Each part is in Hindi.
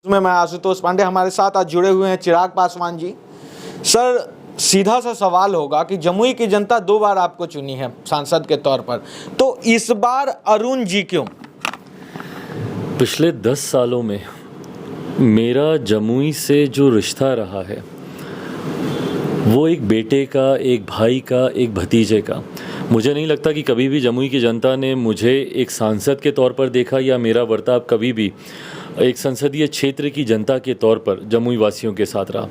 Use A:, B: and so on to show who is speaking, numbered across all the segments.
A: मैं आशुतोष पांडे, हमारे साथ आज जुड़े हुए हैं चिराग पासवान जी। सर, सीधा सा सवाल होगा कि जमुई की जनता 2 बार आपको चुनी है सांसद के तौर पर, तो इस बार अरुण जी क्यों?
B: पिछले 10 सालों में मेरा जमुई से जो रिश्ता रहा है वो एक बेटे का, एक भाई का, एक भतीजे का। मुझे नहीं लगता कि कभी भी जमुई की जनता ने मुझे एक सांसद के तौर पर देखा या मेरा बर्ताव कभी भी एक संसदीय क्षेत्र की जनता के तौर पर जमुई वासियों के साथ रहा।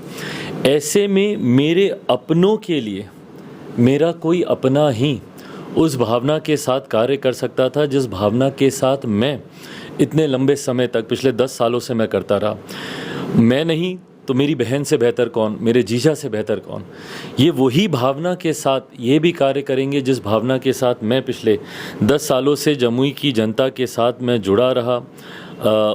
B: ऐसे में मेरे अपनों के लिए मेरा कोई अपना ही उस भावना के साथ कार्य कर सकता था जिस भावना के साथ मैं इतने लंबे समय तक पिछले 10 सालों से मैं करता रहा। मैं नहीं तो मेरी बहन से बेहतर कौन, मेरे जीजा से बेहतर कौन। ये वही भावना के साथ ये भी कार्य करेंगे जिस भावना के साथ मैं पिछले 10 सालों से जमुई की जनता के साथ मैं जुड़ा रहा।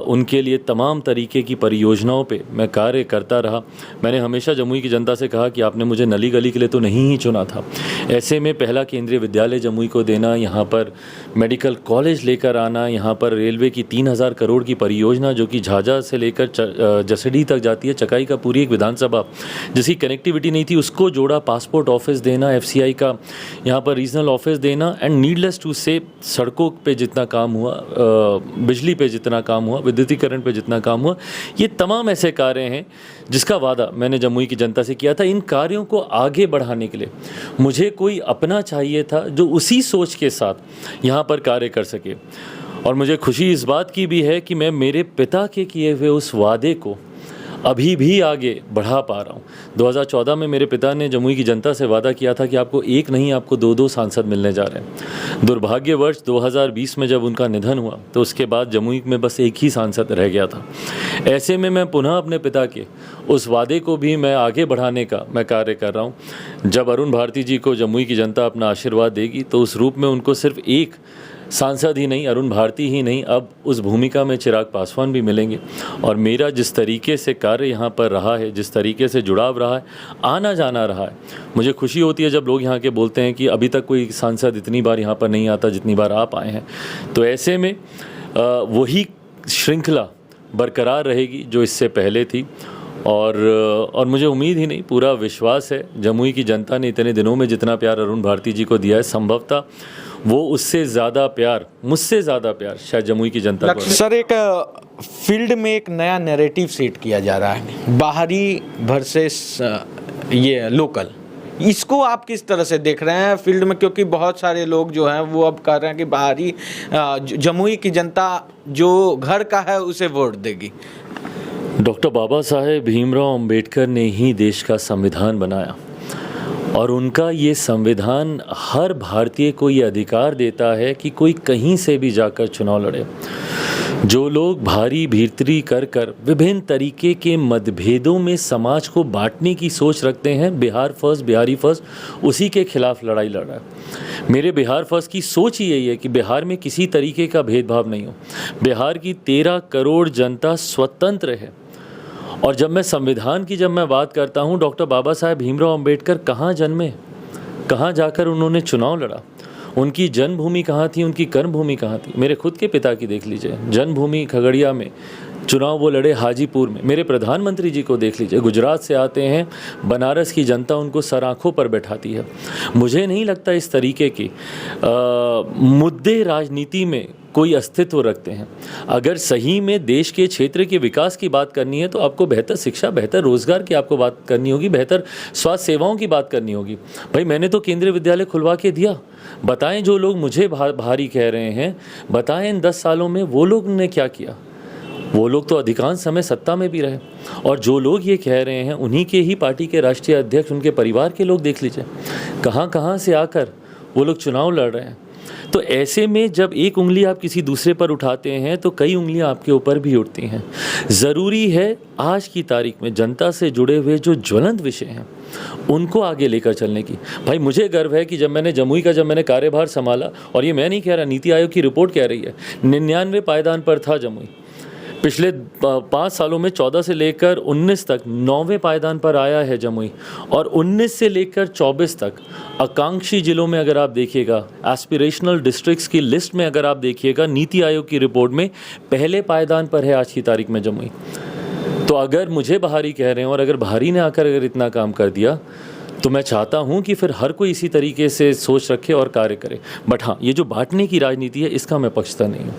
B: उनके लिए तमाम तरीके की परियोजनाओं पे मैं कार्य करता रहा। मैंने हमेशा जमुई की जनता से कहा कि आपने मुझे नली गली के लिए तो नहीं ही चुना था। ऐसे में पहला केंद्रीय विद्यालय जमुई को देना, यहाँ पर मेडिकल कॉलेज लेकर आना, यहाँ पर रेलवे की 3000 करोड़ की परियोजना जो कि झाझा से लेकर जसडी तक जाती है, चकाई का पूरी एक विधानसभा जिसकी कनेक्टिविटी नहीं थी उसको जोड़ा, पासपोर्ट ऑफिस देना, FCI का यहाँ पर रीजनल ऑफिस देना, एंड नीडलेस टू से सड़कों पे जितना काम हुआ, बिजली पे जितना काम हुआ, विद्युतीकरण पे जितना काम हुआ, ये तमाम ऐसे कार्य हैं जिसका वादा मैंने जमुई की जनता से किया था। इन कार्यों को आगे बढ़ाने के लिए मुझे कोई अपना चाहिए था जो उसी सोच के साथ यहाँ पर कार्य कर सके। और मुझे खुशी इस बात की भी है कि मैं मेरे पिता के किए हुए उस वादे को अभी भी आगे बढ़ा पा रहा हूँ। 2014 में मेरे पिता ने जमुई की जनता से वादा किया था कि आपको एक नहीं, आपको 2-2 सांसद मिलने जा रहे हैं। दुर्भाग्यवश 2020 में जब उनका निधन हुआ तो उसके बाद जमुई में बस एक ही सांसद रह गया था। ऐसे में मैं पुनः अपने पिता के उस वादे को भी मैं आगे बढ़ाने का मैं कार्य कर रहा हूँ। जब अरुण भारती जी को जमुई की जनता अपना आशीर्वाद देगी तो उस रूप में उनको सिर्फ एक सांसद ही नहीं, अरुण भारती ही नहीं, अब उस भूमिका में चिराग पासवान भी मिलेंगे। और मेरा जिस तरीके से कार्य यहाँ पर रहा है, जिस तरीके से जुड़ाव रहा है, आना जाना रहा है, मुझे खुशी होती है जब लोग यहाँ के बोलते हैं कि अभी तक कोई सांसद इतनी बार यहाँ पर नहीं आता जितनी बार आप आए हैं। तो ऐसे में वही श्रृंखला बरकरार रहेगी जो इससे पहले थी। और मुझे उम्मीद ही नहीं, पूरा विश्वास है जमुई की जनता ने इतने दिनों में जितना प्यार अरुण भारती जी को दिया है, संभवतः वो उससे ज़्यादा प्यार, मुझसे ज़्यादा प्यार शायद जमुई की जनता को।
A: सर, एक फील्ड में एक नया नैरेटिव सेट किया जा रहा है, बाहरी वर्सेस ये लोकल। इसको आप किस तरह से देख रहे हैं फील्ड में? क्योंकि बहुत सारे लोग जो हैं वो अब कह रहे हैं कि बाहरी जमुई की जनता जो घर का है उसे वोट देगी।
B: डॉक्टर बाबा साहेब भीमराव अंबेडकर ने ही देश का संविधान बनाया और उनका ये संविधान हर भारतीय को ये अधिकार देता है कि कोई कहीं से भी जाकर चुनाव लड़े। जो लोग भारी भीतरी कर कर विभिन्न तरीके के मतभेदों में समाज को बांटने की सोच रखते हैं, बिहार फर्स्ट, बिहारी फर्स्ट, उसी के खिलाफ लड़ाई लड़ रहा है। मेरे बिहार फर्स्ट की सोच ही यही है कि बिहार में किसी तरीके का भेदभाव नहीं हो। बिहार की 13 करोड़ जनता स्वतंत्र है। और जब मैं संविधान की जब मैं बात करता हूँ, डॉक्टर बाबा साहेब भीमराव अंबेडकर कहाँ जन्मे, कहाँ जाकर उन्होंने चुनाव लड़ा, उनकी जन्मभूमि कहाँ थी, उनकी कर्मभूमि कहाँ थी। मेरे खुद के पिता की देख लीजिए, जन्मभूमि खगड़िया में, चुनाव वो लड़े हाजीपुर में। मेरे प्रधानमंत्री जी को देख लीजिए, गुजरात से आते हैं, बनारस की जनता उनको सर आँखों पर बैठाती है। मुझे नहीं लगता इस तरीके की मुद्दे राजनीति में कोई अस्तित्व रखते हैं। अगर सही में देश के क्षेत्र के विकास की बात करनी है तो आपको बेहतर शिक्षा, बेहतर रोजगार की आपको बात करनी होगी, बेहतर स्वास्थ्य सेवाओं की बात करनी होगी। भाई, मैंने तो केंद्रीय विद्यालय खुलवा के दिया। बताएं, जो लोग मुझे भारी कह रहे हैं, बताएं इन 10 सालों में वो लोग ने क्या किया। वो लोग तो अधिकांश समय सत्ता में भी रहे। और जो लोग ये कह रहे हैं उन्हीं के ही पार्टी के राष्ट्रीय अध्यक्ष, उनके परिवार के लोग देख लीजिए कहाँ कहाँ से आकर वो लोग चुनाव लड़ रहे हैं। तो ऐसे में जब एक उंगली आप किसी दूसरे पर उठाते हैं तो कई उंगलियां आपके ऊपर भी उठती हैं। ज़रूरी है आज की तारीख में जनता से जुड़े हुए जो ज्वलंत विषय हैं उनको आगे लेकर चलने की। भाई, मुझे गर्व है कि जब मैंने जमुई का कार्यभार संभाला, और ये मैं नहीं कह रहा, नीति आयोग की रिपोर्ट कह रही है, 99 पायदान पर था जमुई। पिछले 5 सालों में 14 से लेकर 19 तक 9वें पायदान पर आया है जमुई, और 19 से लेकर 24 तक आकांक्षी जिलों में अगर आप देखिएगा, एस्पिरेशनल डिस्ट्रिक्ट्स की लिस्ट में अगर आप देखिएगा, नीति आयोग की रिपोर्ट में पहले पायदान पर है आज की तारीख में जमुई। तो अगर मुझे बाहरी कह रहे हैं और अगर बाहरी ने आकर अगर इतना काम कर दिया, तो मैं चाहता हूं कि फिर हर कोई इसी तरीके से सोच रखे और कार्य करे। बट हाँ, ये जो बांटने की राजनीति है, इसका मैं पक्षता नहीं हूँ।